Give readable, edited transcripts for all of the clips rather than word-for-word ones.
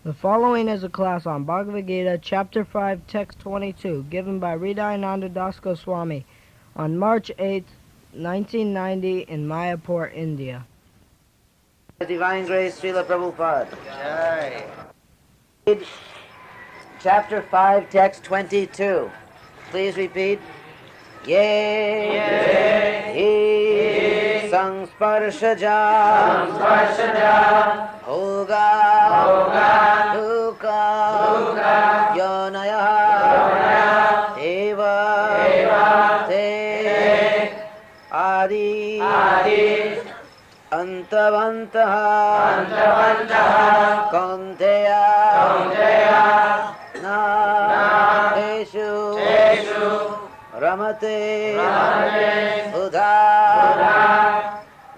The following is a class on Bhagavad Gita, Chapter 5, Text 22, given by H.D. Goswami on March 8, 1990 in Mayapur, India. Divine Grace, Srila Prabhupada. Jai. Chapter 5, Text 22. Please repeat. Ye He Sangsparshaja Bhoga Dukkha Yonaya Eva Te Adi Antavantaha Kaunteya Na Eshu Ramate Buddha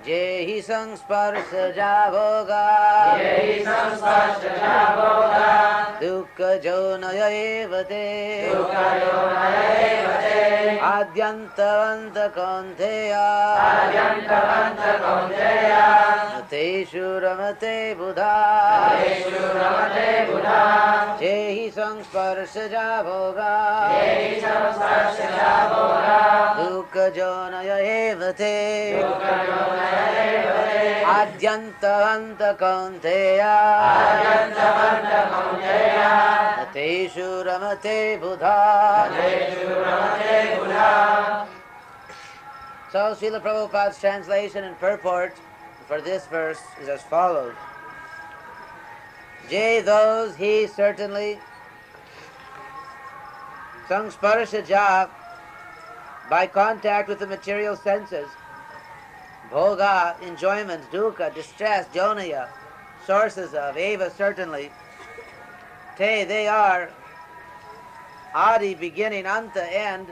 Jehi Sangsparsaja Bhoga Dukkha Jonaya Evate Adyantavanta Kaunteya Teshu Ramate Buddha Jehi Sangsparsaja Bhoga Dukkha Jonaya Evate Adyantavanta Kaunteya Teshu Ramate Buddha. So Srila Prabhupada's translation and purport for this verse is as follows. Jay, those he certainly Sangsparshaja, by contact with the material senses, Bhoga, enjoyments, Dukkha, distress, Jonaya, sources of, Eva, certainly, Te, they are, Adi, beginning, Anta, end,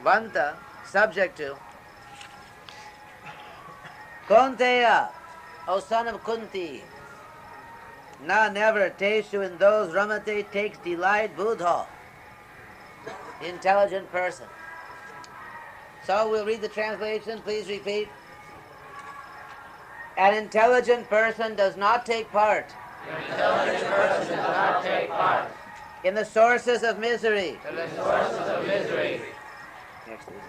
Vanta, subject to, Kaunteya, O son of Kunti, Na, never, Teshu, in those, Ramate, takes delight, Buddha, intelligent person. So we'll read the translation, please repeat. An intelligent person does not take part in the sources of misery. Next, please.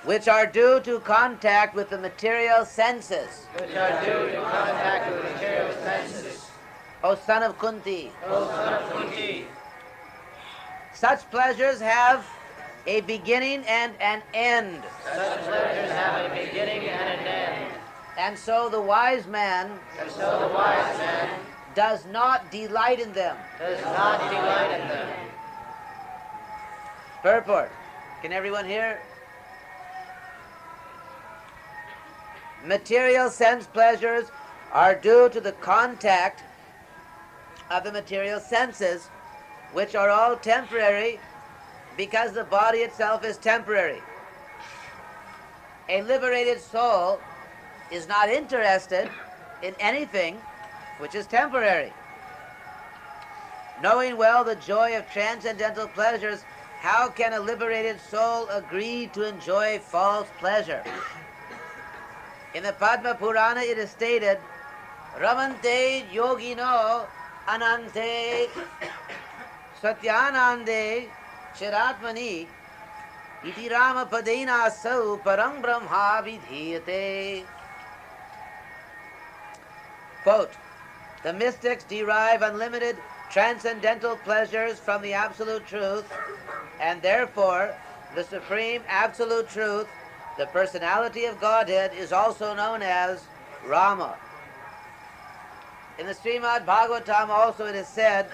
Which are due to contact with the material senses. O son of Kunti. Such pleasures have a beginning and an end. And so the wise man does not delight in them. Purport. Can everyone hear? Material sense pleasures are due to the contact of the material senses, which are all temporary because the body itself is temporary. A liberated soul is not interested in anything which is temporary. Knowing well the joy of transcendental pleasures, how can a liberated soul agree to enjoy false pleasure? In the Padma Purana it is stated, Ramante yogino anante satyanande chiratmani iti rama padena sau parang brahma vidhiyate. Quote, the mystics derive unlimited transcendental pleasures from the absolute truth, and therefore the supreme absolute truth, the personality of Godhead, is also known as Rama. In the Srimad Bhagavatam also it is said,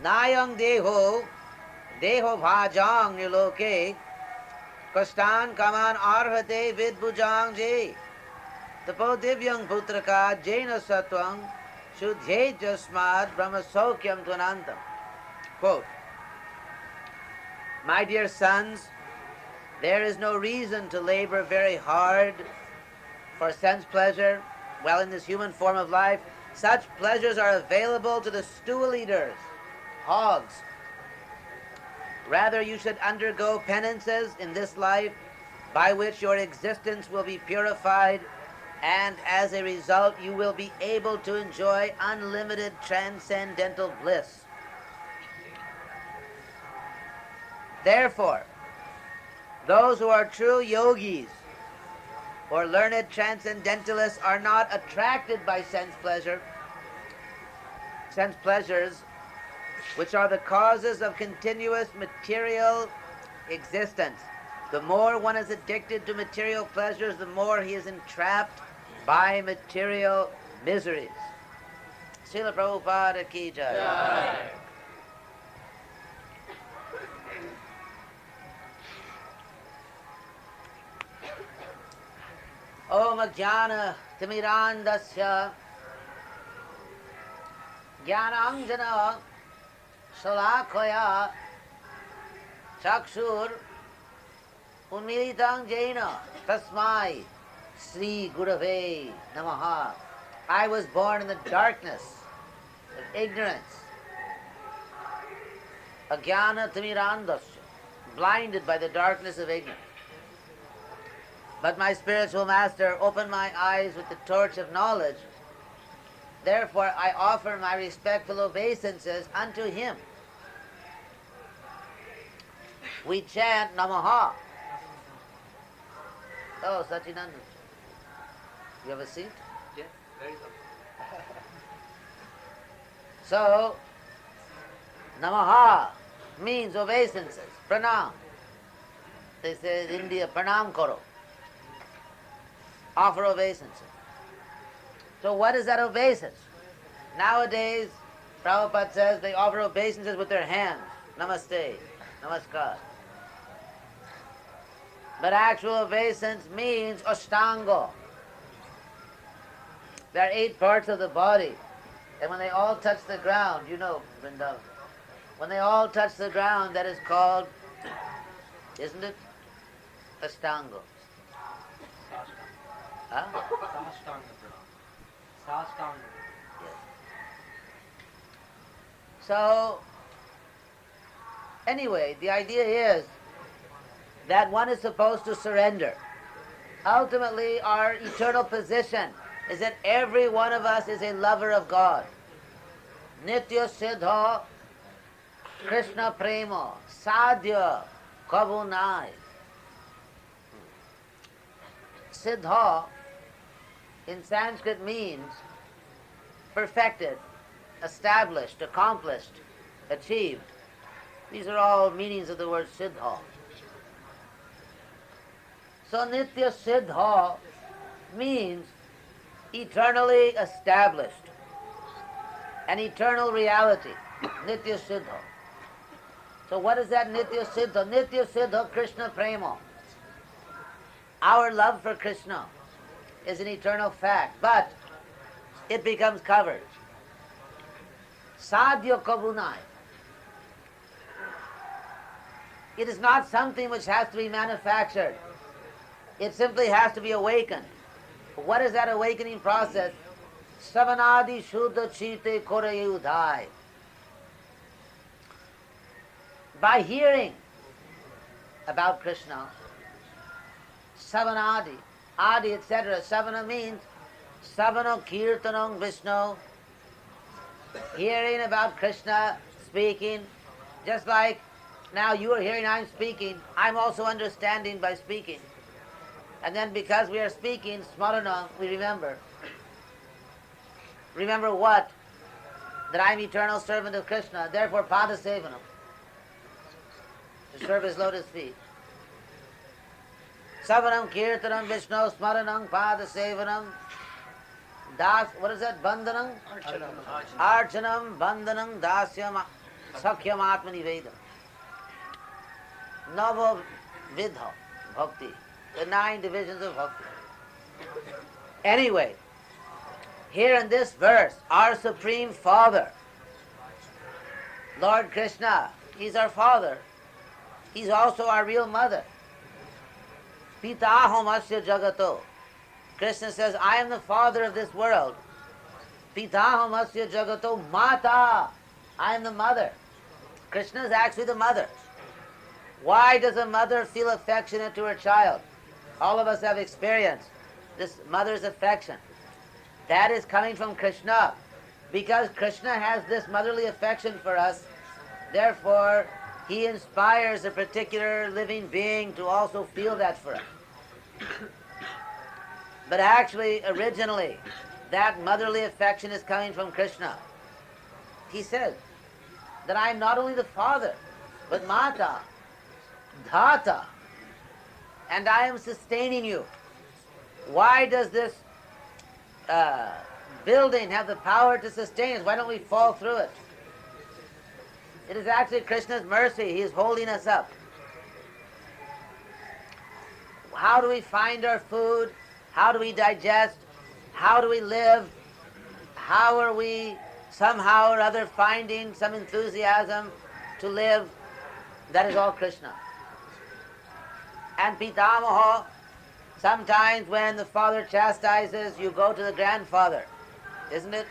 Nayang deho bhajang niloke kastan kaman arhate vidbujang je tapo divyang putraka jena satwang shuddhe jasmad brahmasokyam tvanantam. Quote, my dear sons, there is no reason to labor very hard for sense pleasure while in this human form of life. Such pleasures are available to the stool eaters, hogs. Rather, you should undergo penances in this life by which your existence will be purified, and as a result you will be able to enjoy unlimited transcendental bliss. Therefore, those who are true yogis or learned transcendentalists are not attracted by sense pleasures, which are the causes of continuous material existence. The more one is addicted to material pleasures, the more he is entrapped by material miseries. Srila Prabhupada ki jai. Om Jnana Timirandasya Jnananjana Salakaya Chakshur Unmilitam Jaina Tasmai Sri Gurave Namaha. I was born in the darkness of ignorance, Ajnana Timirandasya, blinded by the darkness of ignorance. But my spiritual master opened my eyes with the torch of knowledge. Therefore I offer my respectful obeisances unto him. We chant Namaha. Oh, Sachinanda. You have a seat? Yeah, very good. So, Namaha means obeisances, pranam. They say in India, pranam karo. Offer obeisances. So what is that obeisance? Nowadays, Prabhupada says they offer obeisances with their hands. Namaste, namaskar. But actual obeisance means ashtanga. There are 8 parts of the body. And when they all touch the ground, you know, Vrindavan, when they all touch the ground, that is called, isn't it? Ashtanga. Huh? Sastanga. Yes. So, anyway, the idea is that one is supposed to surrender. Ultimately, our eternal position is that every one of us is a lover of God. Nitya Siddha Krishna Prema Sadhya Kabunai. Siddha in Sanskrit means perfected, established, accomplished, achieved. These are all meanings of the word Siddha. So Nitya Siddha means eternally established, an eternal reality. Nitya Siddha. So what is that Nitya Siddha? Nitya Siddha Krishna Prema. Our love for Krishna is an eternal fact, but it becomes covered. Sadhya Kabunai. It is not something which has to be manufactured. It simply has to be awakened. What is that awakening process? Savanadi Shuddha Chite Korayudhai. By hearing about Krishna, Savanadi, Adi, etc. Savana means Savana Kirtanam Vishnu. Hearing about Krishna, speaking. Just like now you are hearing I'm speaking, I'm also understanding by speaking. And then because we are speaking, Smarana, we remember. Remember what? That I'm eternal servant of Krishna, therefore Pada Sevanam. To serve his lotus feet. Savanam Kirtanam Vishnu Smaranam Pada Sevanam Das, what is that? Bandhanam? Archanam Bandhanam Dasyam Sakhyam Atmani Vedam. Nava Vidha Bhakti. The 9 divisions of Bhakti. Anyway, here in this verse, our Supreme Father, Lord Krishna, He's our Father. He's also our real mother. Pitaham asya jagato. Krishna says, I am the father of this world. Pitaham asya jagato mata. I am the mother. Krishna is actually the mother. Why does a mother feel affectionate to her child? all of us have experienced this mother's affection. That is coming from Krishna. Because Krishna has this motherly affection for us, therefore he inspires a particular living being to also feel that for us. But actually, originally, that motherly affection is coming from Krishna. He says that I am not only the father, but Mata, Dhata, and I am sustaining you. Why does this building have the power to sustain us? Why don't we fall through it? It is actually Krishna's mercy. He is holding us up. How do we find our food? How do we digest? How do we live? How are we somehow or other finding some enthusiasm to live? That is all Krishna. And Pitamaha, sometimes when the father chastises, you go to the grandfather, isn't it?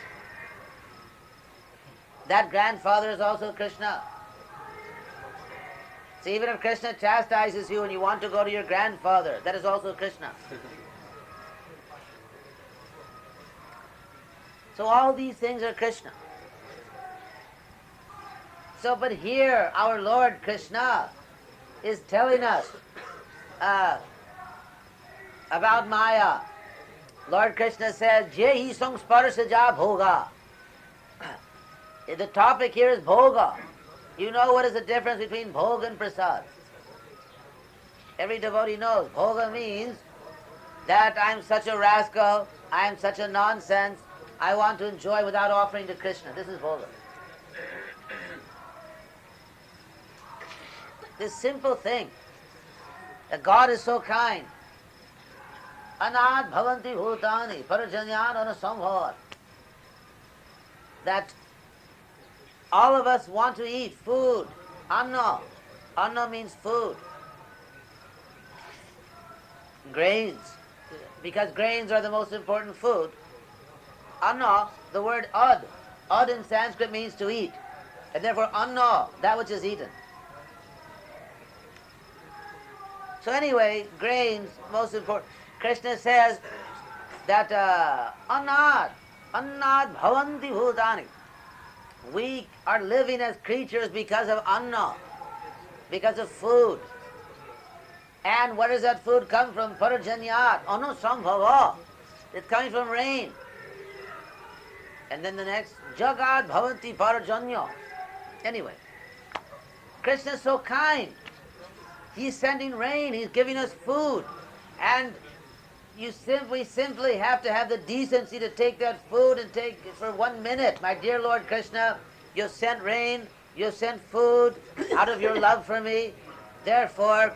That grandfather is also Krishna. So even if Krishna chastises you and you want to go to your grandfather, that is also Krishna. So all these things are Krishna. So, but here our Lord Krishna is telling us about Maya. Lord Krishna says, Jehi samsparsaja bhoga. The topic here is bhoga. You know what is the difference between bhoga and prasad? Every devotee knows. Bhoga means that I'm such a rascal, I'm such a nonsense, I want to enjoy without offering to Krishna. This is bhoga. This simple thing, that God is so kind. Anad bhavanti bhutani parajanyan anasambhavat. That all of us want to eat food. Anna. Anna means food. Grains. Because grains are the most important food. Anna, the word ad. Ad in Sanskrit means to eat. And therefore anna, that which is eaten. So anyway, grains, most important. Krishna says that anad bhavanti bhutani. We are living as creatures because of anna, because of food. And where does that food come from? Parajanyat, anusambhava. It's coming from rain. And then the next, jagad bhavanti parajanya. Anyway, Krishna is so kind. He's sending rain, he's giving us food. And we simply have to have the decency to take that food and take it for 1 minute. My dear Lord Krishna, you sent rain, you sent food out of your love for me. Therefore,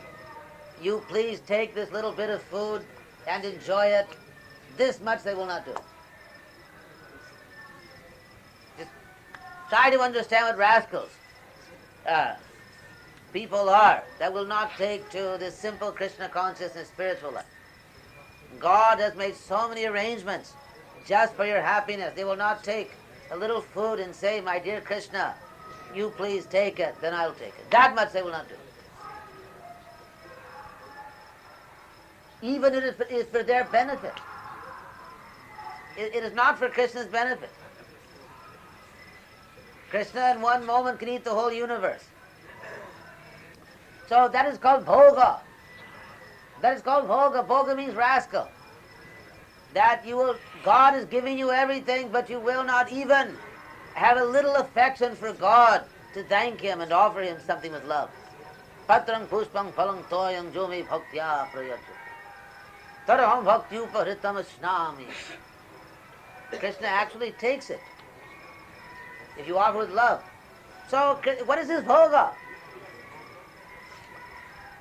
you please take this little bit of food and enjoy it. This much they will not do. Just try to understand what rascals people are that will not take to this simple Krishna consciousness spiritual life. God has made so many arrangements just for your happiness. They will not take a little food and say, my dear Krishna, you please take it, then I'll take it. That much they will not do. Even if it is for their benefit. It is not for Krishna's benefit. Krishna in one moment can eat the whole universe. So that is called bhoga. That is called bhoga. Bhoga means rascal. That God is giving you everything, but you will not even have a little affection for God to thank Him and offer Him something with love. Patrang pushpang phalang toyang jumi bhaktya prayatu. Taraham bhakti upahritam asnami. Krishna actually takes it if you offer with love. So what is this bhoga?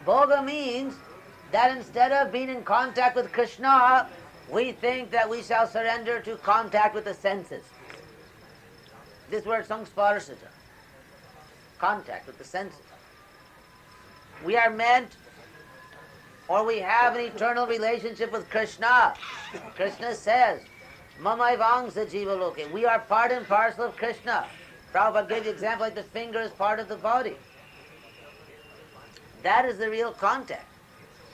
Bhoga means that instead of being in contact with Krishna, we think that we shall surrender to contact with the senses. This word samsparsaja, contact with the senses. We are meant, or we have an eternal relationship with Krishna. Krishna says, Mamaivangsa jiva loke. We are part and parcel of Krishna. Prabhupada gave the example like the finger is part of the body. That is the real contact.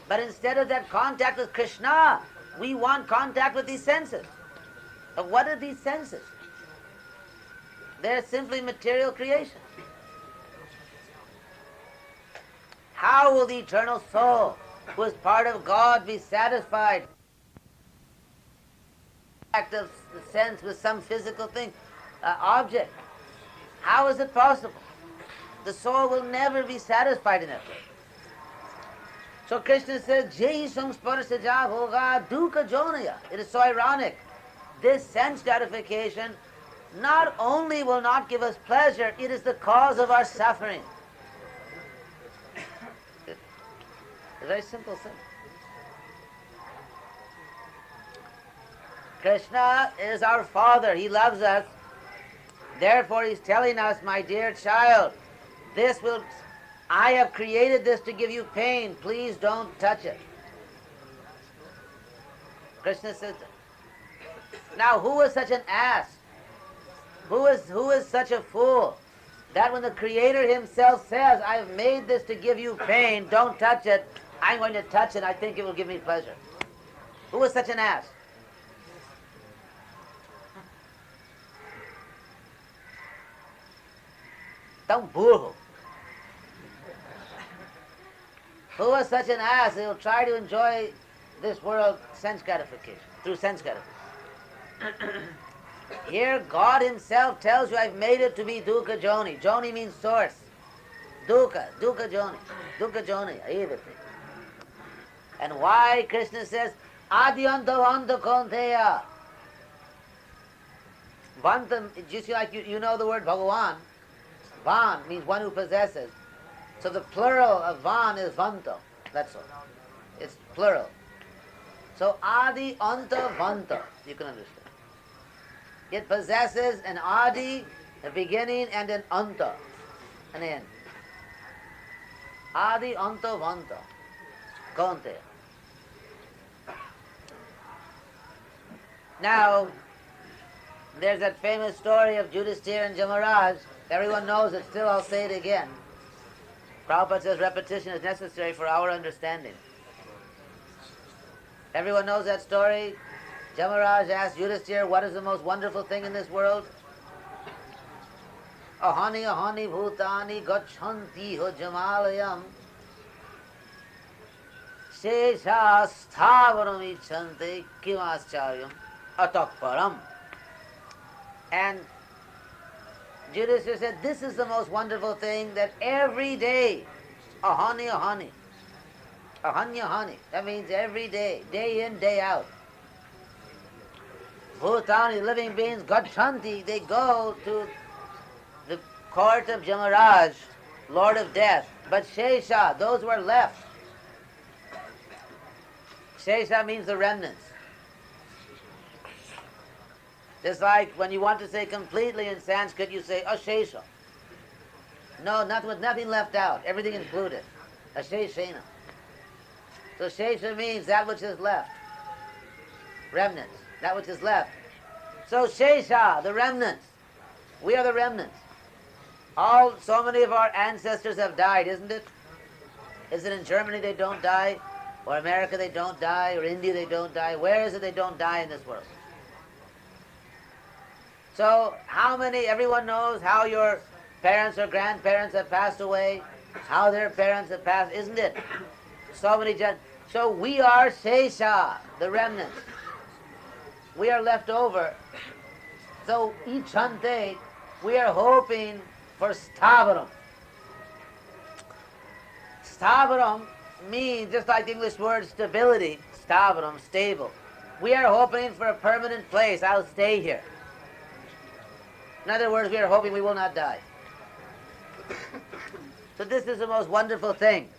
But instead of that contact with Krishna, we want contact with these senses. But what are these senses? They're simply material creation. How will the eternal soul, who is part of God, be satisfied of the sense with some physical thing, object? How is it possible? The soul will never be satisfied in that way. So Krishna says, Jai samsparsaja bhoga dukkha jonaya. It is so ironic. This sense gratification not only will not give us pleasure, it is the cause of our suffering. It's a very simple thing. Krishna is our Father. He loves us. Therefore, He's telling us, my dear child, I have created this to give you pain. Please don't touch it. Krishna says, now who is such an ass? Who is such a fool that when the Creator Himself says, I have made this to give you pain, don't touch it, I'm going to touch it, I think it will give me pleasure. Who is such an ass? Tão burro. Who is such an ass that will try to enjoy this world sense gratification, through sense gratification? Here God Himself tells you, I've made it to be dukkha joni. Joni means source. Dukkha joni. Dukkha joni, everything. And why Krishna says, Adyanta vanta konteya. Vanta, just like you know the word Bhagavan. Van means one who possesses. So the plural of Van is Vanta. That's all. It's plural. So Adi Anta Vanta. You can understand. It possesses an Adi, a beginning, and an Anta, an end. Adi Anta Vanta. Konte. Now, there's that famous story of Yudhishthira and Jamaraj. Everyone knows it, still I'll say it again. Prabhupada says repetition is necessary for our understanding. Everyone knows that story. Jamaraj asked Yudhishthira, what is the most wonderful thing in this world? Ahani ahani bhutani gachanti ho jamalayam shesha sthavaram ichante kimaschayam atakparam. And Yudhishthira said, this is the most wonderful thing, that every day, ahani ahani, ahanya ahani, that means every day, day in, day out. Bhutani, living beings, gachanti, they go to the court of Jamaraj, Lord of Death. But Shesha, those who are left. Shesha means the remnants. Just like when you want to say completely in Sanskrit, you say Ashesha. No, nothing with nothing left out, everything included. Asheshena. So Shesha means that which is left. Remnants, that which is left. So Shesha, the remnants. We are the remnants. So many of our ancestors have died, isn't it? Is it in Germany they don't die? Or America they don't die? Or India they don't die? Where is it they don't die in this world? So everyone knows how your parents or grandparents have passed away, how their parents have passed, isn't it? So we are Shesha, the remnants. We are left over. So Ichante, we are hoping for Stavaram. Stavaram means, just like the English word stability, Stavaram, stable. We are hoping for a permanent place. I'll stay here. In other words, we are hoping we will not die. So this is the most wonderful thing.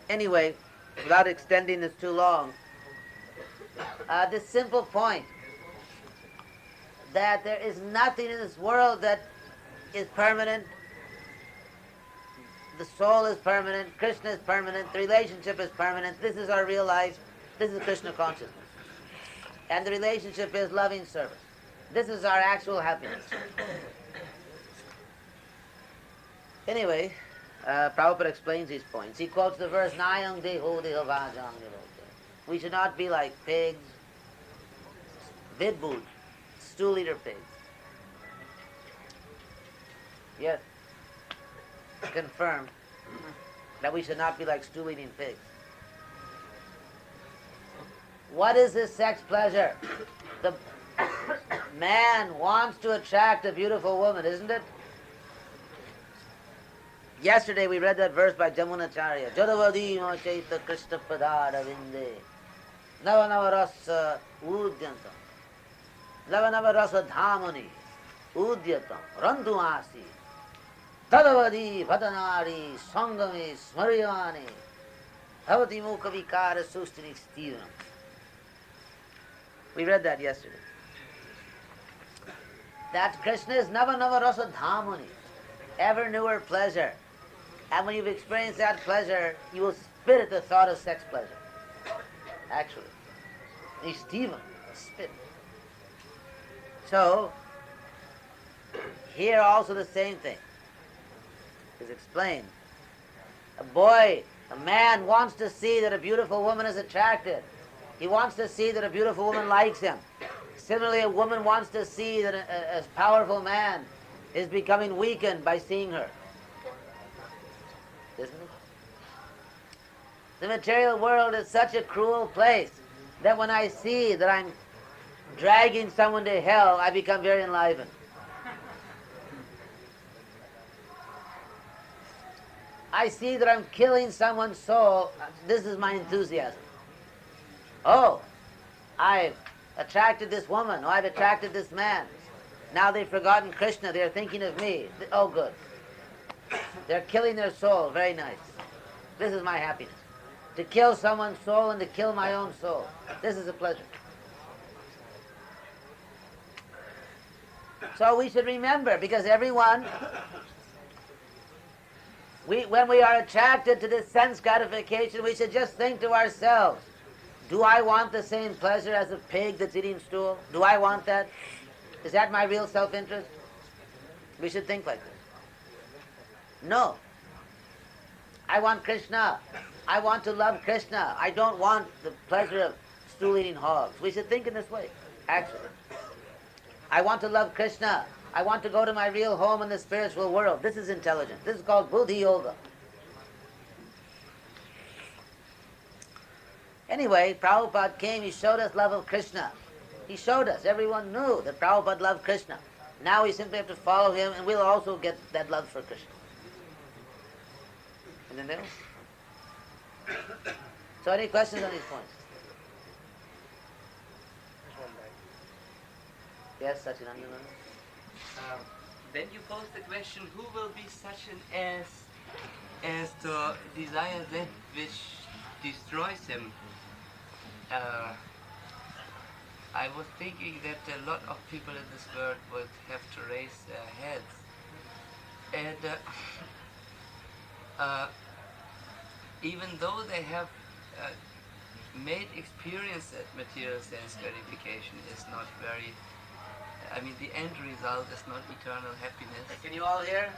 Anyway, without extending this too long, this simple point that there is nothing in this world that is permanent. The soul is permanent, Krishna is permanent, the relationship is permanent. This is our real life. This is Krishna consciousness. And the relationship is loving service. This is our actual happiness. Anyway, Prabhupada explains these points. He quotes the verse, Nayang deho deho vajang devote. We should not be like pigs, vidbud, stool eater pigs. Yes, confirmed that we should not be like stool eating pigs. What is this sex pleasure? The man wants to attract a beautiful woman, isn't it? Yesterday we read that verse by Jamunacharya. Jadavadi machaita krishna padara vinde. Navanava rasa udyantam. Navanava rasa dhamani. Udyatam. Randumasi. Tadavadi vadanari sangami smaryani. Bhavati mukha vikara sustini stivanam. We read that yesterday. That Krishna is Navanava rasa dhamani. Ever newer pleasure. And when you've experienced that pleasure, you will spit at the thought of sex pleasure. Actually. Stephen, spit. So, here also the same thing is explained. A man wants to see that a beautiful woman is attracted. He wants to see that a beautiful woman likes him. Similarly, a woman wants to see that a powerful man is becoming weakened by seeing her. Isn't it? The material world is such a cruel place that when I see that I'm dragging someone to hell, I become very enlivened. I see that I'm killing someone's soul, this is my enthusiasm. Oh, I've attracted this woman, or I've attracted this man. Now they've forgotten Krishna, they're thinking of me. Oh, good. They're killing their soul. Very nice. This is my happiness. To kill someone's soul and to kill my own soul. This is a pleasure. So we should remember, because everyone, when we are attracted to this sense gratification, we should just think to ourselves, do I want the same pleasure as a pig that's eating stool? Do I want that? Is that my real self-interest? We should think like this. No. I want Krishna. I want to love Krishna. I don't want the pleasure of stool-eating hogs. We should think in this way, actually. I want to love Krishna. I want to go to my real home in the spiritual world. This is intelligent. This is called Buddhi Yoga. Anyway, Prabhupada came, he showed us love of Krishna. He showed us. Everyone knew that Prabhupada loved Krishna. Now we simply have to follow him and we'll also get that love for Krishna. Isn't it? So any questions on these points? Yes, Sachinandana? Then you pose the question, who will be such an ass as to desire that which destroys him? I was thinking that a lot of people in this world would have to raise their heads. And even though they have made experience that material sense gratification is not very, the end result is not eternal happiness. Can you all hear?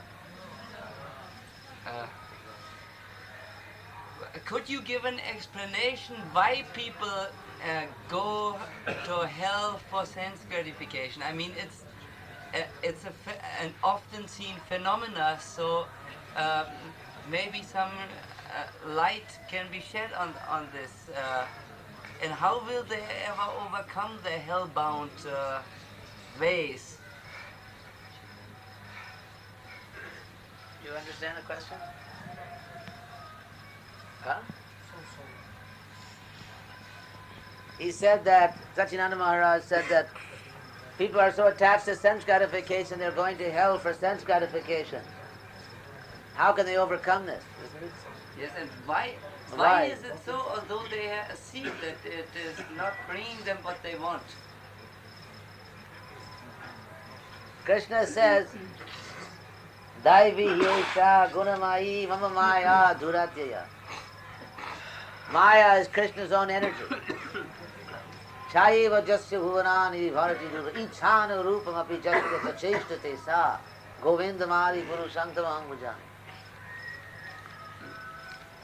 Could you give an explanation why people go to hell for sense gratification? It's an often seen phenomena, so maybe some light can be shed on this. And how will they ever overcome the hell-bound ways? You understand the question? Huh? He said that, Sachinanda Maharaj said that people are so attached to sense gratification, they're going to hell for sense gratification. How can they overcome this? Yes, and why is it so, although they see that it is not bringing them what they want? Krishna says, Daivi yesha gunamayi mama maya duratyaya. Maya is Krishna's own energy. Chaiva jasya bhuvanani bharati duva ichhana rupam api jasya sacheshtate sa govindamadi purushantamam bhujani.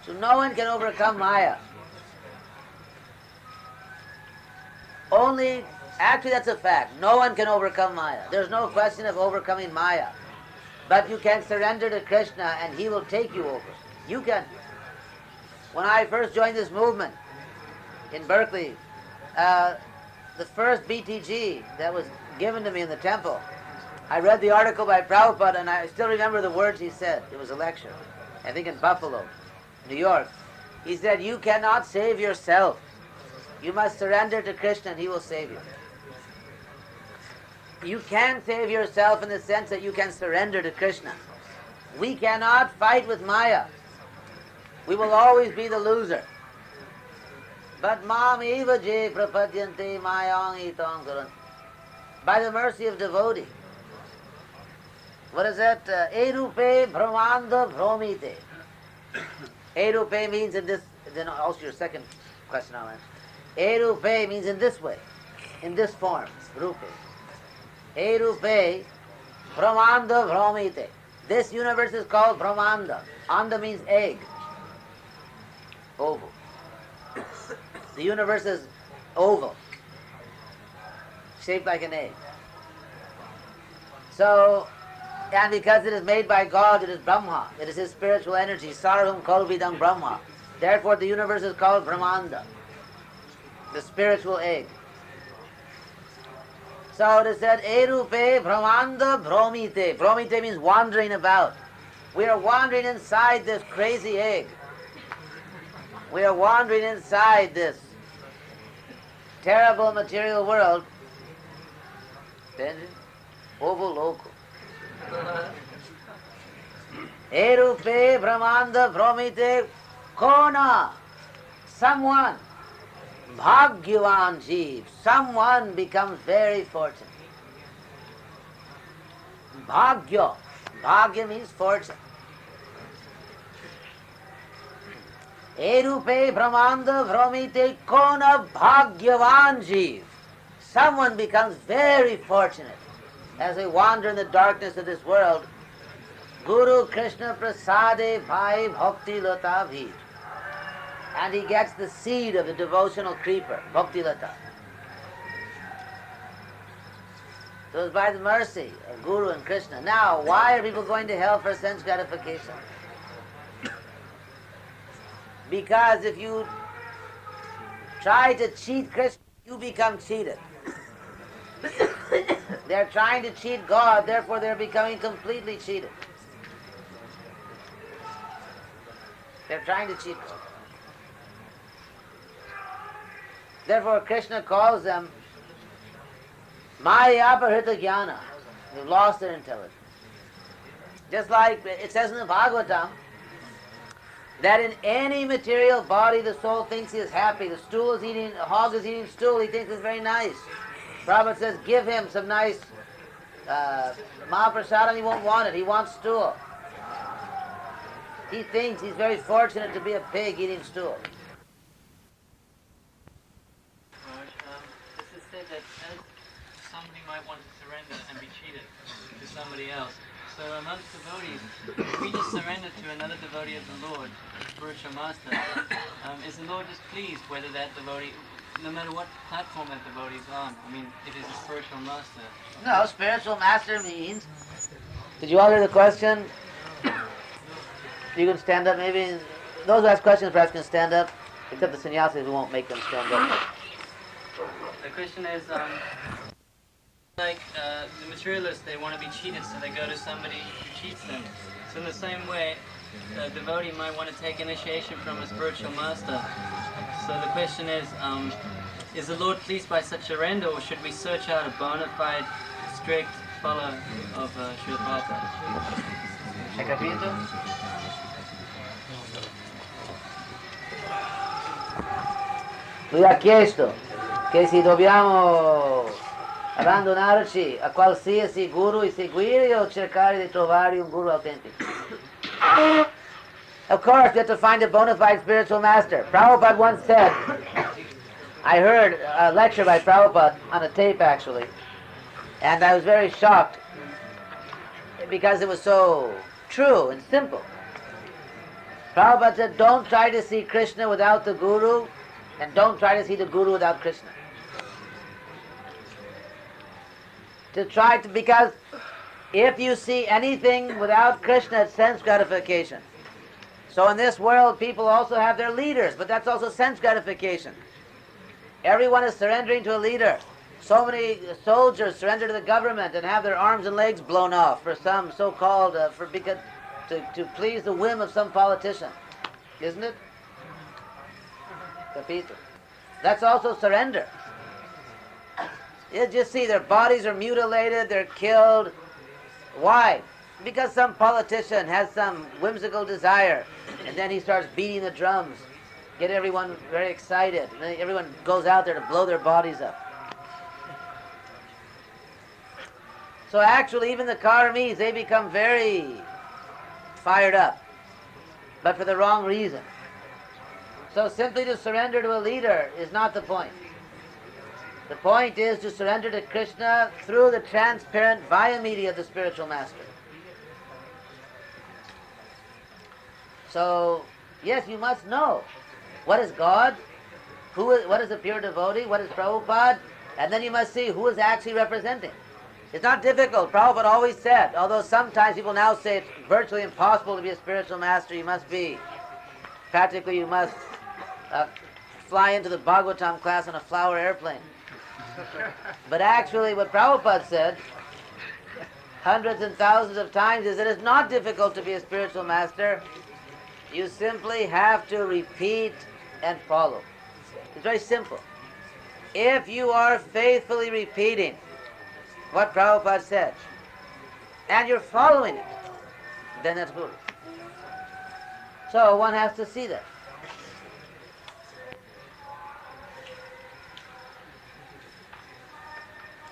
So no one can overcome Maya. Actually that's a fact. No one can overcome Maya. There's no question of overcoming Maya. But you can surrender to Krishna and he will take you over. You can. When I first joined this movement in Berkeley, the first BTG that was given to me in the temple, I read the article by Prabhupada and I still remember the words he said. It was a lecture, I think in Buffalo, New York. He said, you cannot save yourself. You must surrender to Krishna and he will save you. You can save yourself in the sense that you can surrender to Krishna. We cannot fight with Maya. We will always be the loser. But mam eva je prapadyante mayang itang karan. By the mercy of devotee. What is that? Erupe brahmanda bromite. Erupe means in this, then also your second question I'll answer. Erupe means in this way, in this form, rupe. Erupe brahmanda bromite. This universe is called brahmanda. Anda means egg. Oval. The universe is oval, shaped like an egg. So, and because it is made by God, it is Brahma. It is His spiritual energy. Sarvam Kalvidam Brahma. Therefore the universe is called Brahmanda, the spiritual egg. So it is said, Erupe Brahmanda Bromite. Bromite means wandering about. We are wandering inside this crazy egg. We are wandering inside this terrible material world. Ovo loco. Erupe Brahmanda Bromite Kona. Someone. Bhagyavan Jeev. Someone becomes very fortunate. Bhagya. Bhagya means fortune. Erupe Brahmanda Bromite Kona Bhagyavan Jeev. Someone becomes very fortunate as they wander in the darkness of this world. Guru Krishna Prasade Bhai Bhakti Lata Bhir. And he gets the seed of the devotional creeper, Bhakti Lata. So it's by the mercy of Guru and Krishna. Now, why are people going to hell for sense gratification? Because if you try to cheat Krishna, you become cheated. They're trying to cheat God, therefore they're becoming completely cheated. They're trying to cheat God. Therefore Krishna calls them Mayapur jnana. They've lost their intelligence. Just like it says in the Bhagavatam, that in any material body the soul thinks he is happy. The hog is eating stool, he thinks it's very nice. Prabhupada says, give him some nice Mahaprasadam, he won't want it, he wants stool. He thinks he's very fortunate to be a pig eating stool. This is said that as somebody might want to surrender and be cheated to somebody else, so amongst devotees, if we just surrender to another devotee of the Lord, spiritual master, is the Lord just pleased whether that devotee, no matter what platform that devotee is on, I mean, it is a spiritual master? No, spiritual master means... Did you all hear the question? You can stand up, maybe. Those who ask questions perhaps can stand up, except the sannyasis, we won't make them stand up. The question is, like the materialists, they want to be cheated, so they go to somebody who cheats them. So in the same way, a devotee might want to take initiation from a spiritual master. So the question is the Lord pleased by such surrender, or should we search out a bona fide, strict follower of Srila Prabhupada? Hai capito? Lui ha chiesto che se dobbiamo abbandonarci a qualsiasi guru e seguire o cercare di trovare un guru autentico. Of course, we have to find a bona fide spiritual master. Prabhupada once said, I heard a lecture by Prabhupada on a tape actually, and I was very shocked because it was so true and simple. Prabhupada said, don't try to see Krishna without the Guru, and don't try to see the Guru without Krishna. Because if you see anything without Krishna, it's sense gratification. So in this world, people also have their leaders, but that's also sense gratification. Everyone is surrendering to a leader. So many soldiers surrender to the government and have their arms and legs blown off for some so-called, to please the whim of some politician. Isn't it? Kapita. That's also surrender. You just see their bodies are mutilated, they're killed. Why? Because some politician has some whimsical desire, and then he starts beating the drums, get everyone very excited, and then everyone goes out there to blow their bodies up. So actually, even the karmis, they become very fired up, but for the wrong reason. So simply to surrender to a leader is not the point. The point is to surrender to Krishna through the transparent via media of the spiritual master. So, yes, you must know what is God, what is a pure devotee, what is Prabhupada, and then you must see who is actually representing. It's not difficult. Prabhupada always said, although sometimes people now say it's virtually impossible to be a spiritual master, you must fly into the Bhagavatam class on a flower airplane. But actually what Prabhupada said hundreds and thousands of times is that it's not difficult to be a spiritual master. You simply have to repeat and follow. It's very simple. If you are faithfully repeating what Prabhupada said, and you're following it, then that's good. So one has to see that.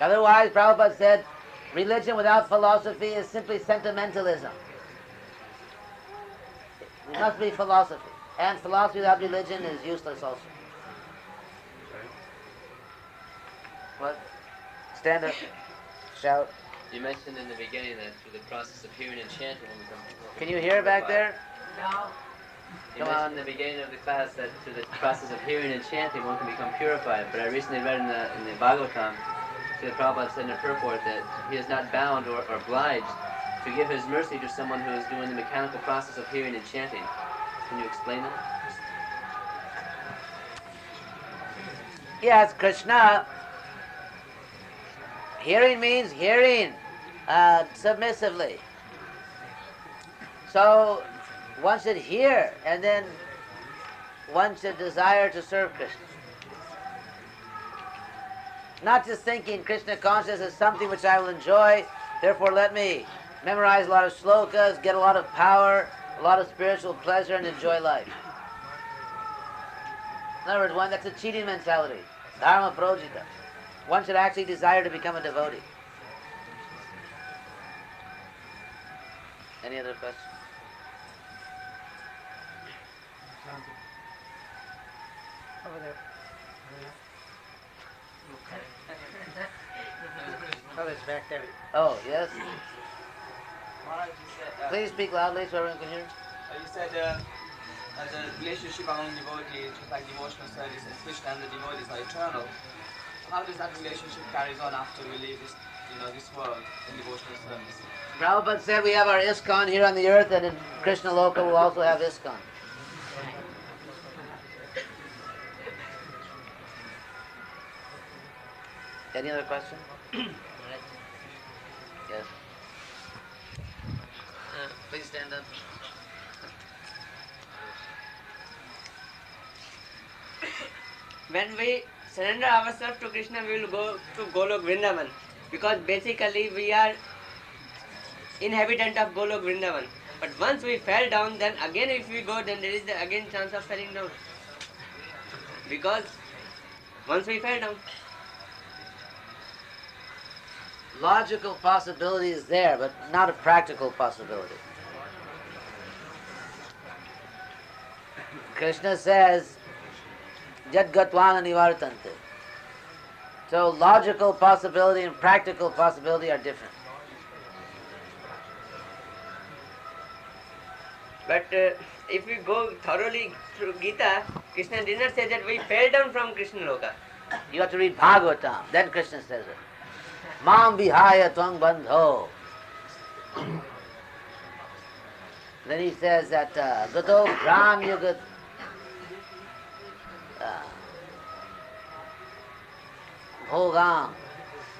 Otherwise, Prabhupada said, religion without philosophy is simply sentimentalism. It must be philosophy. And philosophy without religion is useless also. What? Stand up. Shout. You mentioned in the beginning that through the process of hearing and chanting one becomes purified. Can you hear back there? No. You mentioned in the beginning of the class that through the process of hearing and chanting one can become purified. But I recently read in the Bhagavatam, the Prabhupada said in a purport that he is not bound or obliged to give his mercy to someone who is doing the mechanical process of hearing and chanting. Can you explain that? Yes, Krishna. Hearing means hearing submissively. So one should hear and then one should desire to serve Krishna. Not just thinking Krishna consciousness is something which I will enjoy, therefore let me memorize a lot of shlokas, get a lot of power, a lot of spiritual pleasure, and enjoy life. In other words, that's a cheating mentality. Dharma projita. One should actually desire to become a devotee. Any other questions? Over there. Oh, it's back there. Oh, yes. Maharaj, you said, Please speak loudly so everyone can hear. you said the relationship among devotees, like devotional service, and Krishna and the devotees are eternal. How does that relationship carries on after we leave this world in devotional service? Prabhupada said we have our ISKCON here on the earth, and in Krishna Loka we'll also have ISKCON. Any other question? Yes. Please stand up. When we surrender ourselves to Krishna, we will go to Golok Vrindavan, because basically we are inhabitant of Golok Vrindavan. But once we fell down, then again if we go, then there is again chance of falling down. Because once we fell down. Logical possibility is there, but not a practical possibility. Krishna says, Jad Gatvana Nivartante. So logical possibility and practical possibility are different. But if we go thoroughly through Gita, Krishna did not say that we fell down from Krishna Loka. You have to read Bhagavatam, then Krishna says it. Mam vihaya tvang bandho. Then he says that gato gram yugat bhogam.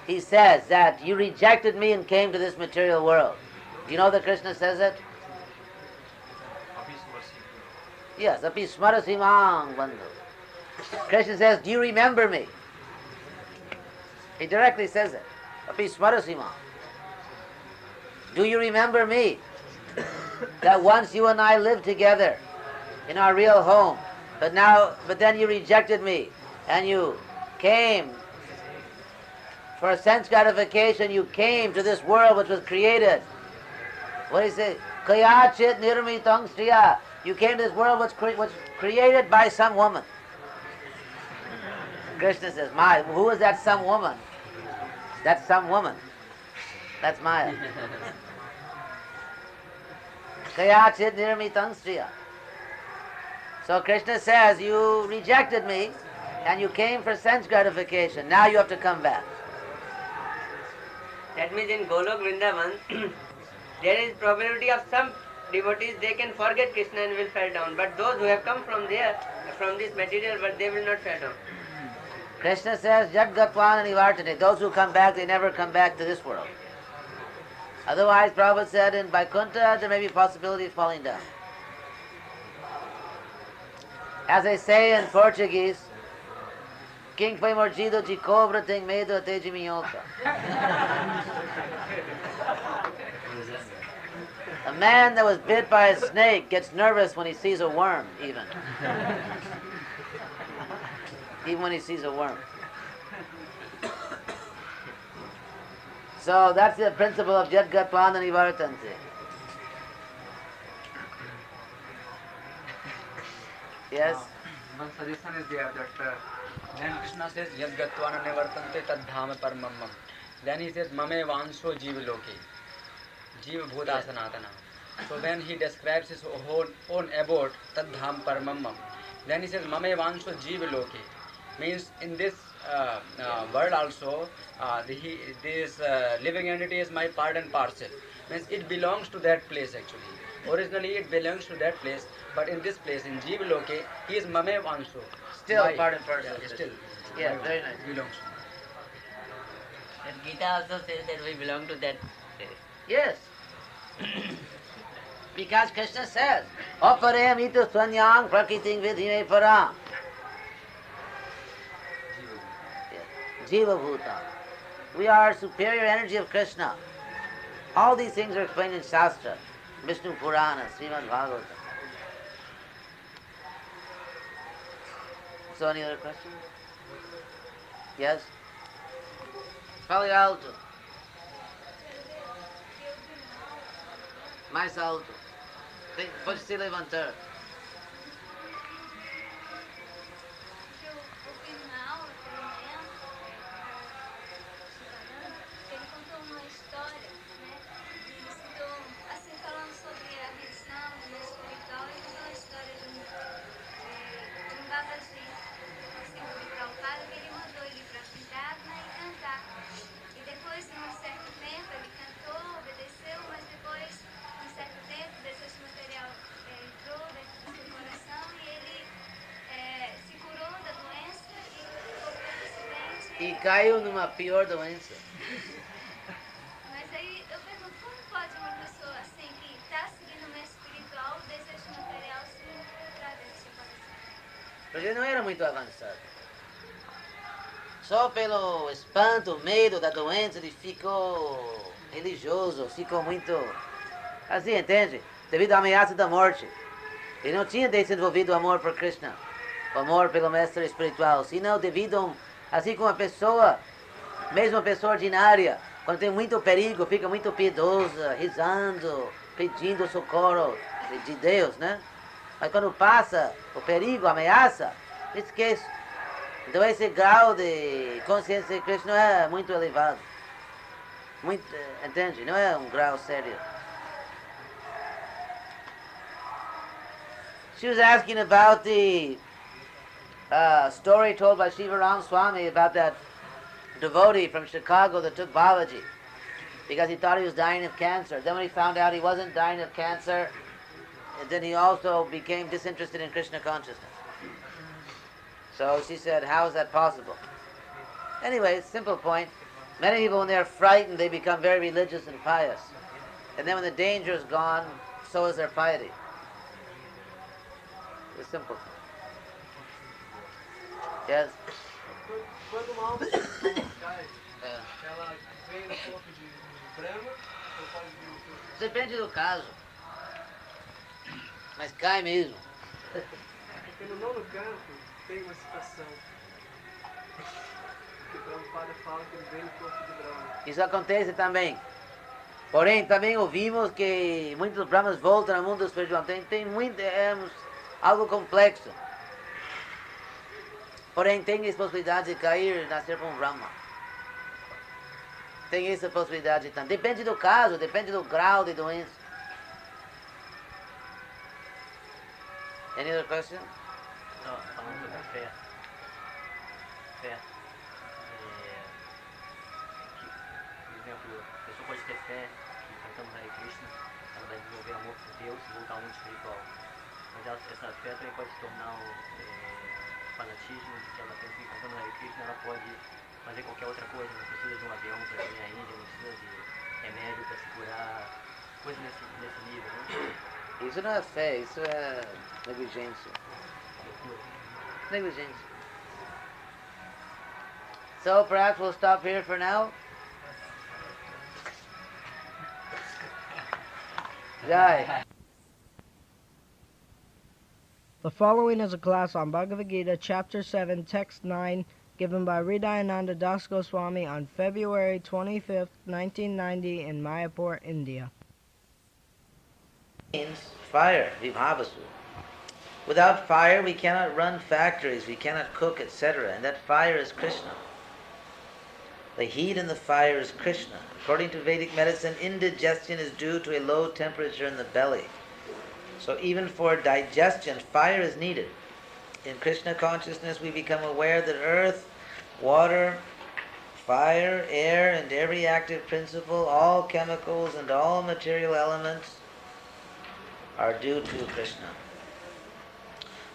He says that you rejected me and came to this material world. Do you know that Krishna says it? Yes, api smarasi mang bandhu. Krishna says, do you remember me? He directly says it. Api smarasi mang. Do you remember me? That once you and I lived together in our real home, but then you rejected me and you came for sense gratification. You came to this world which was created. What do you say? Kayachit nirmitang striya. You came to this world which was created by some woman. Krishna says, Maya. Who is that some woman? That's some woman. That's Maya. Kayachit nirmitang striya. So Krishna says, you rejected me and you came for sense gratification. Now you have to come back. That means in Golok Vrindavan, there is probability of some devotees, they can forget Krishna and will fall down. But those who have come from there, from this material, but they will not fall down. Krishna says, Jat Gatvan Nivartane. Those who come back, they never come back to this world. Otherwise, Prabhupada said, in Vaikuntha, there may be possibility of falling down. As they say in Portuguese, Quem foi mordido de cobra tem medo até de minhoca. A man that was bit by a snake gets nervous when he sees a worm, even. Even when he sees a worm. So that's the principle of Jat Gatvan Nivartante. Yes? One suggestion is there that then Krishna says, Yad Gatvana Nivartante Tad Dhama Paramammam. Then he says, Mame Vansho Jiva Loki. Jiva Bhuta Sanatana. So when he describes his own abode, Tad Dham Paramammam. Then he says, Mame Vansho Jiva Loki. Means in this world also, this living entity is my part and parcel. Means it belongs to that place actually. Originally it belongs to that place, but in this place, in Jiva Loke, he is Mame Vansho. Still part and parcel. Yeah, still. Yeah, very nice. Belongs. And Gita also says that we belong to that place. Yes. Because Krishna says, Aparam ita swanyang prakriting vidhine param. Jiva Bhuta. We are superior energy of Krishna. All these things are explained in Shastra, Vishnu Purana, Srimad Bhagavatam. So any other questions? Yes? Fale alto. Mais alto. Pode se levantar. E caiu numa pior doença. Mas aí eu pergunto, como pode uma pessoa assim que está seguindo o meio espiritual, o desejo material se entrar dentro do seu coração? Porque ele não era muito avançado. Só pelo espanto, medo da doença, ele ficou religioso, ficou muito... Assim, entende? Devido à ameaça da morte. Ele não tinha desenvolvido o amor por Krishna, o amor pelo mestre espiritual, senão devido a assim como a pessoa, mesmo a pessoa ordinária, quando tem muito perigo, fica muito piedosa, rezando, pedindo socorro de Deus, né? Mas quando passa o perigo, a ameaça, esquece. Então esse grau de consciência de Krishna é muito elevado. Muito, entende? Não é um grau sério. She was asking about the story told by Shiva Ram Swami about that devotee from Chicago that took Babaji because he thought he was dying of cancer. Then when he found out he wasn't dying of cancer, then he also became disinterested in Krishna consciousness. So she said, how is that possible? Anyway, simple point. Many people, when they're frightened, they become very religious and pious. And then when the danger is gone, so is their piety. It's simple. Yes? Quando uma alma cai, ela vem no corpo de Brahma ou pode vir? Depende do caso. Mas cai mesmo. Porque no nono canto tem uma citação que Prabhupada fala que ele vem no corpo de Brahma. Isso acontece também. Porém, também ouvimos que muitos Brahmas voltam ao mundo espiritual. Tem muito, algo complexo. Porém, tem essa possibilidade de cair e nascer para um Brahma. Tem essa possibilidade também. Depende do caso, depende do grau de doença. Any other question? Não, falando sobre fé. Fé. Por exemplo, a pessoa pode ter fé que cantando Hare Krishna, ela vai desenvolver amor por Deus e voltar ao mundo espiritual. Mas essa fé também pode se tornar fanatismo, de que ela pensa que cantando Hare Krishna ela pode fazer qualquer outra coisa, não precisa de um avião para ir à Índia, não precisa de remédio para se curar, coisas nesse nível, né? Isso não é fé, isso é negligência. Negligência. So perhaps we'll stop here for now. Jai. The following is a class on Bhagavad Gita, Chapter 7, Text 9, given by Hridayananda Das Goswami on February 25th, 1990 in Mayapur, India. Means fire, vibhavasu. Without fire we cannot run factories, we cannot cook, etc. And that fire is Krishna. The heat in the fire is Krishna. According to Vedic medicine, indigestion is due to a low temperature in the belly. So even for digestion, fire is needed. In Krishna consciousness, we become aware that earth, water, fire, air, and every active principle, all chemicals and all material elements are due to Krishna.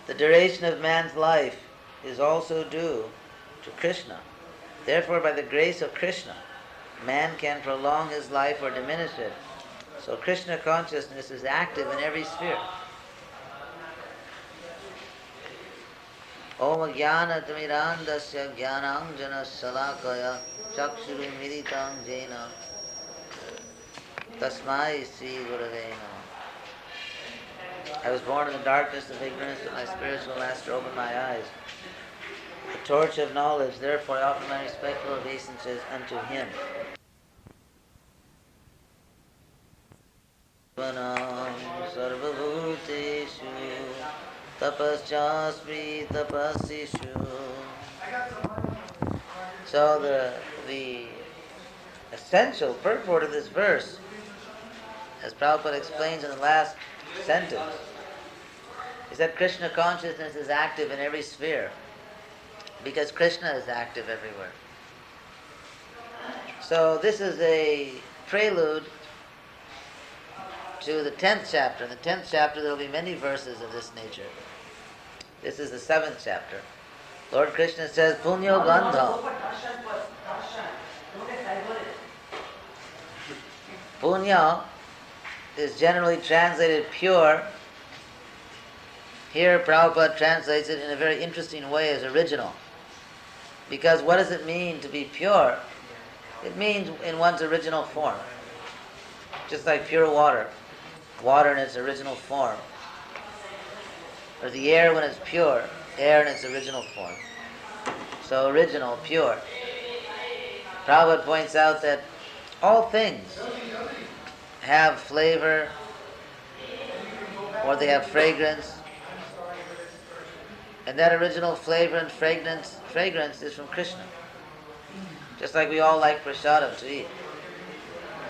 The duration of man's life is also due to Krishna. Therefore, by the grace of Krishna, man can prolong his life or diminish it. So Krishna consciousness is active in every sphere. Om jnana tamirandasya jnananjana salakaya chakshuru militam jena tasmai sri gurave namah. I was born in the darkness of ignorance, but my spiritual master opened my eyes. The torch of knowledge, therefore I offer my respectful obeisances unto him. Sarvabhuteshu tapaschasmi tapasishu. So the essential purport of this verse, as Prabhupada explains in the last sentence, is that Krishna consciousness is active in every sphere because Krishna is active everywhere. So this is a prelude to the 10th chapter. In the 10th chapter there will be many verses of this nature. This is the 7th chapter. Lord Krishna says, Punyo Gandha. Punya is generally translated pure. Here Prabhupada translates it in a very interesting way as original. Because what does it mean to be pure? It means in one's original form. Just like pure water. Water in its original form. Or the air when it's pure. Air in its original form. So original, pure. Prabhupada points out that all things have flavor or they have fragrance. And that original flavor and fragrance is from Krishna. Just like we all like prasadam to eat.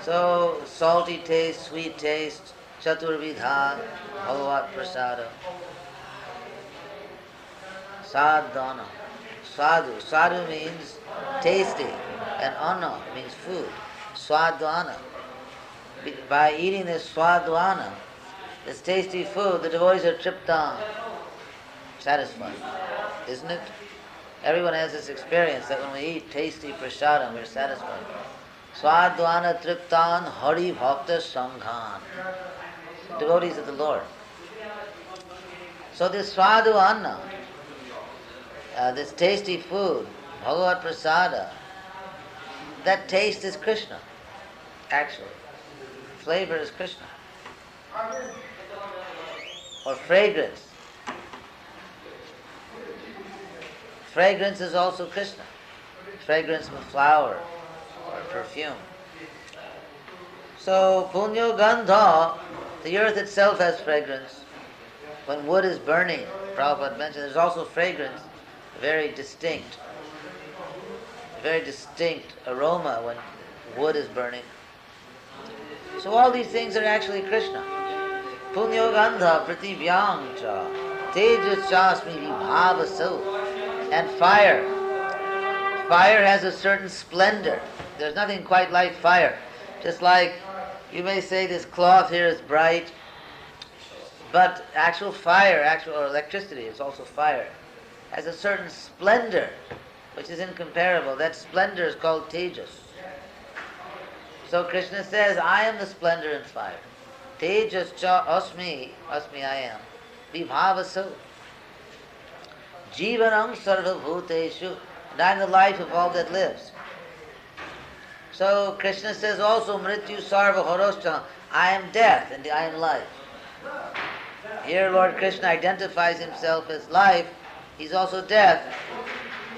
So salty taste, sweet taste, chaturvidha bhagavat prasada sadhana. Sadhu. Sadhu means tasty, and anna means food. Swadhana. By eating this swadhana, this tasty food, the devotees are tripped on, satisfied. Isn't it? Everyone has this experience that when we eat tasty prasadam, we're satisfied. Swadhana triptan hari bhakta sanghan. Devotees of the Lord. So this swadhana, this tasty food, Bhagavad Prasada, that taste is Krishna, actually. Flavor is Krishna. Or fragrance. Fragrance is also Krishna. Fragrance of a flower or perfume. So, punyo gandha, the earth itself has fragrance. When wood is burning, Prabhupada mentioned, there's also fragrance, very distinct aroma when wood is burning. So all these things are actually Krishna. Punyo gandha pratibhyam cha tejas chasmi vibhavaso. And fire. Fire has a certain splendor. There's nothing quite like fire. Just like you may say this cloth here is bright, but actual fire, or electricity is also fire, has a certain splendor which is incomparable. That splendor is called tejas. So Krishna says, I am the splendor in fire. Tejas cha asmi I am. Vibhavaso. Jivanam sarva bhuteshu. And I am the life of all that lives. So Krishna says also, mrityu sarva horoscha. I am death and I am life. Here Lord Krishna identifies himself as life. He's also death.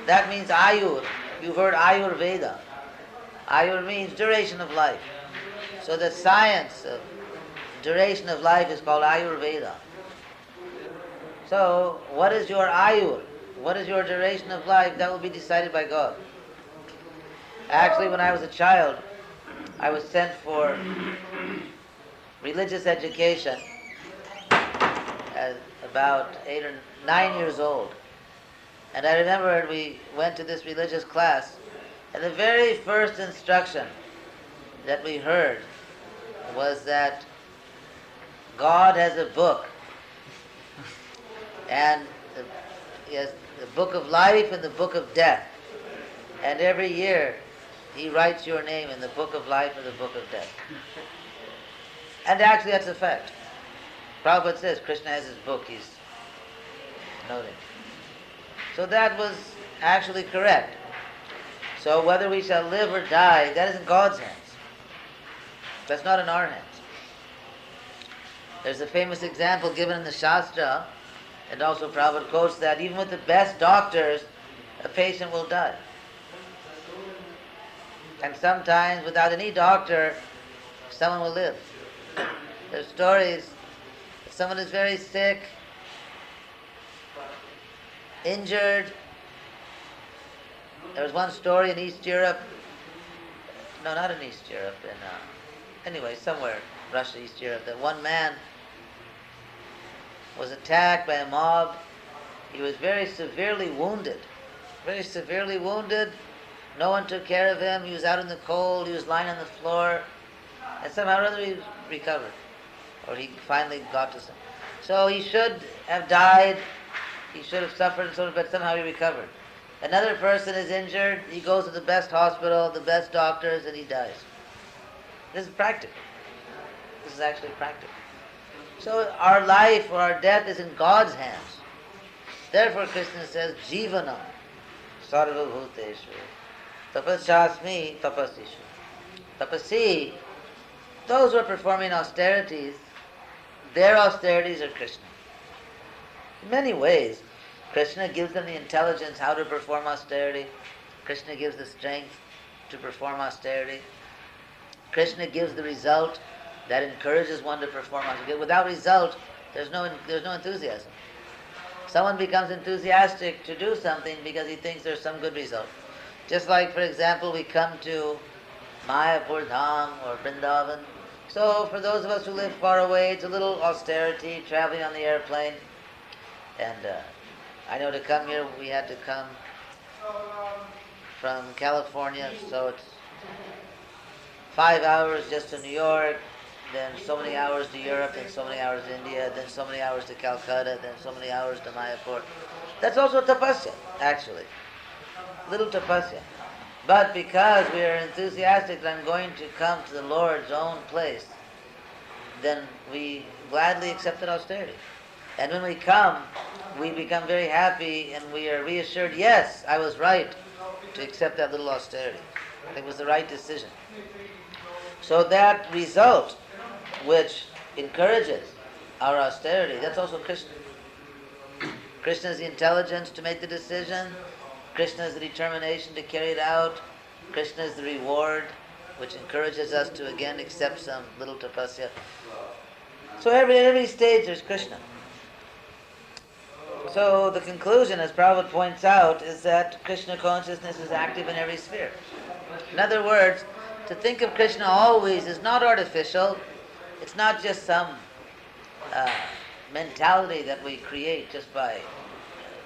That means ayur. You've heard Ayurveda. Ayur means duration of life. So the science of duration of life is called Ayurveda. So what is your ayur? What is your duration of life? That will be decided by God. Actually, when I was a child, I was sent for religious education at about 8 or 9 years old. And I remember we went to this religious class, and the very first instruction that we heard was that God has a book, and he has the book of life and the book of death. And every year he writes your name in the book of life and the book of death. And actually that's a fact. Prabhupada says Krishna has his book, he's noting. So that was actually correct. So whether we shall live or die, that is in God's hands. That's not in our hands. There's a famous example given in the Shastra, and also Prabhupada quotes that even with the best doctors, a patient will die. And sometimes without any doctor, someone will live. There's stories, someone is very sick, injured. There was one story in East Europe, no, not in East Europe, anyway, somewhere, Russia, East Europe, that one man was attacked by a mob. He was very severely wounded. No one took care of him. He was out in the cold. He was lying on the floor. And somehow or other he recovered. Or he finally got to some. So he should have died. He should have suffered and so on, but somehow he recovered. Another person is injured. He goes to the best hospital, the best doctors, and he dies. This is practical. This is actually practical. So our life or our death is in God's hands. Therefore Krishna says, Jivanam sarva bhuteshu tapasyasmi tapasishu. Tapasi, those who are performing austerities, their austerities are Krishna. In many ways, Krishna gives them the intelligence how to perform austerity. Krishna gives the strength to perform austerity. Krishna gives the result that encourages one to perform austerity. Without result, there's no enthusiasm. Someone becomes enthusiastic to do something because he thinks there's some good result. Just like, for example, we come to Mayapur Dham or Vrindavan, So for those of us who live far away, it's a little austerity, traveling on the airplane. And I know to come here, we had to come from California, so it's 5 hours just to New York, then so many hours to Europe, then so many hours to India, then so many hours to Calcutta, then so many hours to Mayapur. That's also tapasya, actually. Little tapasya. But because we are enthusiastic that I'm going to come to the Lord's own place, then we gladly accept that austerity. And when we come, we become very happy and we are reassured, yes, I was right to accept that little austerity. It was the right decision. So that result, which encourages our austerity, that's also Krishna. Krishna is the intelligence to make the decision. Krishna is the determination to carry it out. Krishna is the reward, which encourages us to again accept some little tapasya. So at every stage there's Krishna. So the conclusion, as Prabhupada points out, is that Krishna consciousness is active in every sphere. In other words, to think of Krishna always is not artificial. It's not just some mentality that we create just by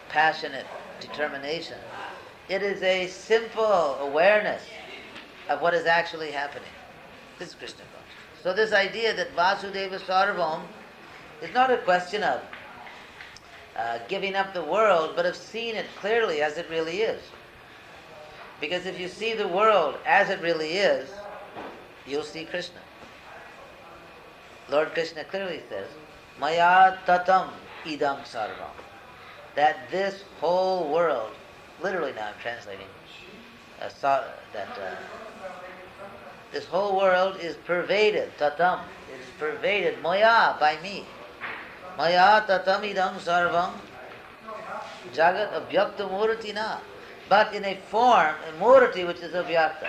passionate determination. It is a simple awareness of what is actually happening. This is Krishna consciousness. So this idea that Vasudeva Sarvam is not a question of giving up the world, but of seeing it clearly as it really is. Because if you see the world as it really is, you'll see Krishna. Lord Krishna clearly says, Maya tatam idam sarvam. That this whole world, literally now I'm translating, this whole world is pervaded, tatam, it is pervaded, maya, by me. Maya tatam idam sarvam jagat abhyakta murti na. But in a form, a murti which is abhyakta.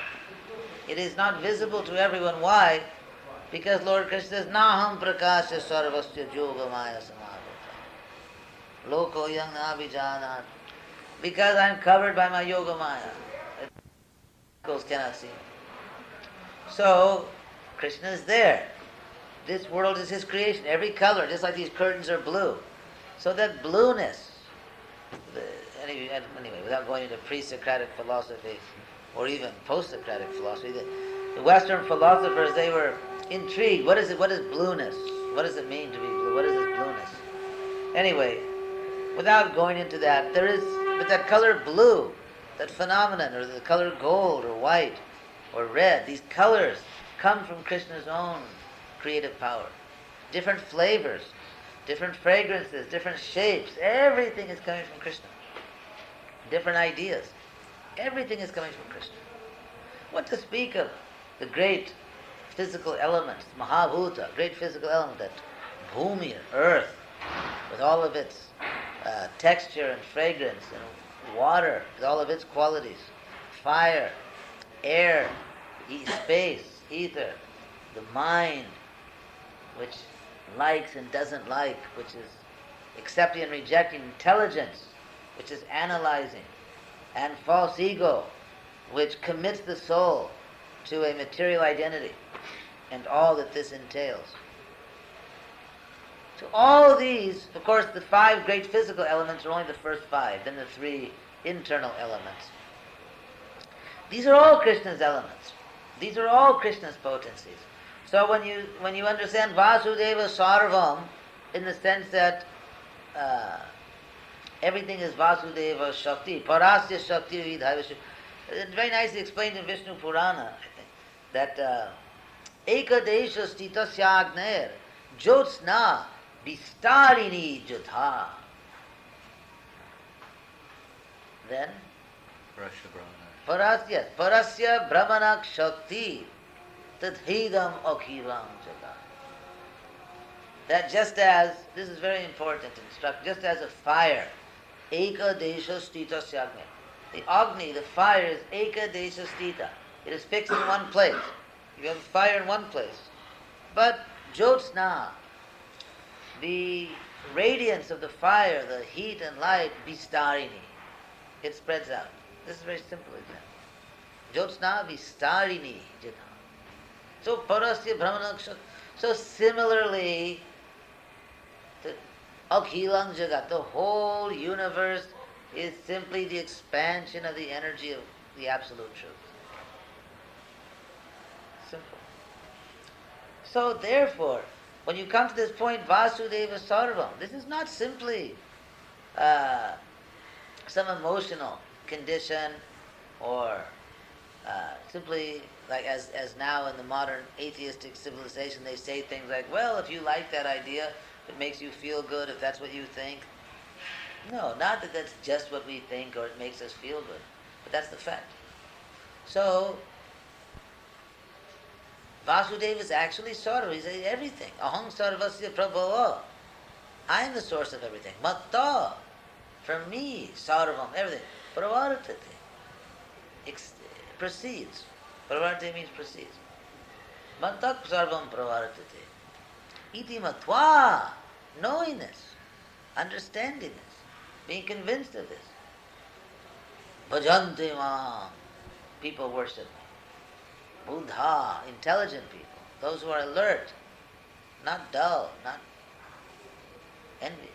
It is not visible to everyone. Why? Because Lord Krishna says, Naham prakasya sarvasya yoga maya samadhita. Loko yang nabijanat. Because I am covered by my yoga maya. Those cannot see. So, Krishna is there. This world is his creation. Every color, just like these curtains are blue. So that blueness, anyway, without going into pre-Socratic philosophy or even post-Socratic philosophy, the Western philosophers, they were intrigued. What is it? What is blueness? What does it mean to be blue? What is this blueness? Anyway, without going into that, but that color blue, that phenomenon, or the color gold or white or red, these colors come from Krishna's own creative power. Different flavors, different fragrances, different shapes, everything is coming from Krishna. Different ideas, everything is coming from Krishna. What to speak of the great physical elements, Mahabhuta, great physical element, that Bhumi, earth, with all of its texture and fragrance, and water, with all of its qualities, fire, air, space, ether, the mind, which likes and doesn't like, which is accepting and rejecting, intelligence, which is analyzing, and false ego, which commits the soul to a material identity, and all that this entails. So all these, of course, the 5 great physical elements are only the first 5, then the 3 internal elements. These are all Krishna's elements. These are all Krishna's potencies. So when you understand Vasudeva Sarvam, in the sense that everything is Vasudeva Shakti, Parasya Shakti Vidhaiva Shakti. It's very nicely explained in Vishnu Purana, I think, that Ekadesha Stitasya Agner Jyotsna Vistarini Jatha. Then Parasya Brahmanak Shakti Tadhidam Akhiram Jata. That just as, this is very important instruction, just as a fire, Eka Desha Stita Syagme. The Agni, the fire, is Eka Desha Stita. It is fixed in one place. You have fire in one place. But Jyotsna, the radiance of the fire, the heat and light, Vistarini. It spreads out. This is a very simple example. Jyotsna Vistarini Jata. So parasya brahmanaksha. So similarly, the akhilang jagat, the whole universe is simply the expansion of the energy of the absolute truth. Simple. So therefore, when you come to this point, Vasudeva Sarvam, this is not simply some emotional condition or simply like as now in the modern atheistic civilization they say things like, well, if you like that idea, if it makes you feel good, if that's what you think. No, not that that's just what we think or it makes us feel good, but that's the fact. So Vasudeva is actually Sarva. He's everything. Aham sarvasya prabhava. I am the source of everything. Matta. From me, sarvam, everything. Pravartate. Proceeds. Pravartate means proceeds. Mattak sarvam pravartate. Iti matva. Knowing this. Understanding this. Being convinced of this. Bhajante mam. People worship me. Buddha, intelligent people, those who are alert, not dull, not envious.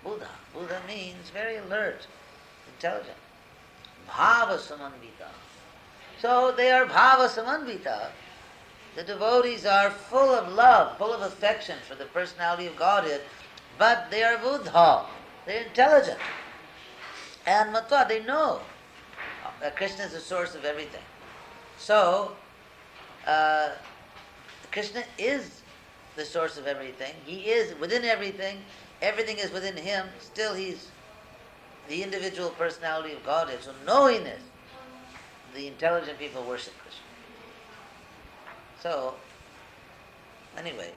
Buddha. Buddha means very alert, intelligent. Bhava samanvita. So they are bhava samanvita. The devotees are full of love, full of affection for the personality of Godhead, but they are Buddha. They're intelligent. And matva, they know that Krishna is the source of everything. So, Krishna is the source of everything. He is within everything. Everything is within him. Still, he's the individual personality of Godhead. So, knowing this, the intelligent people worship Krishna. So, anyway,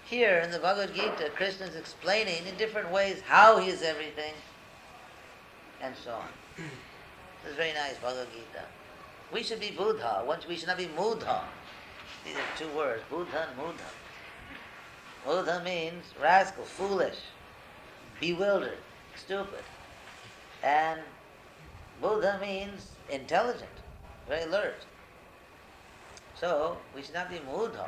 here in the Bhagavad Gita, Krishna is explaining in different ways how he is everything, and so on. This is very nice, Bhagavad Gita. We should be Buddha. We should not be Mudha. These are two words, Buddha and Mudha. Mudha means rascal, foolish, bewildered, stupid. And Buddha means intelligent, very alert. So, we should not be Mudha.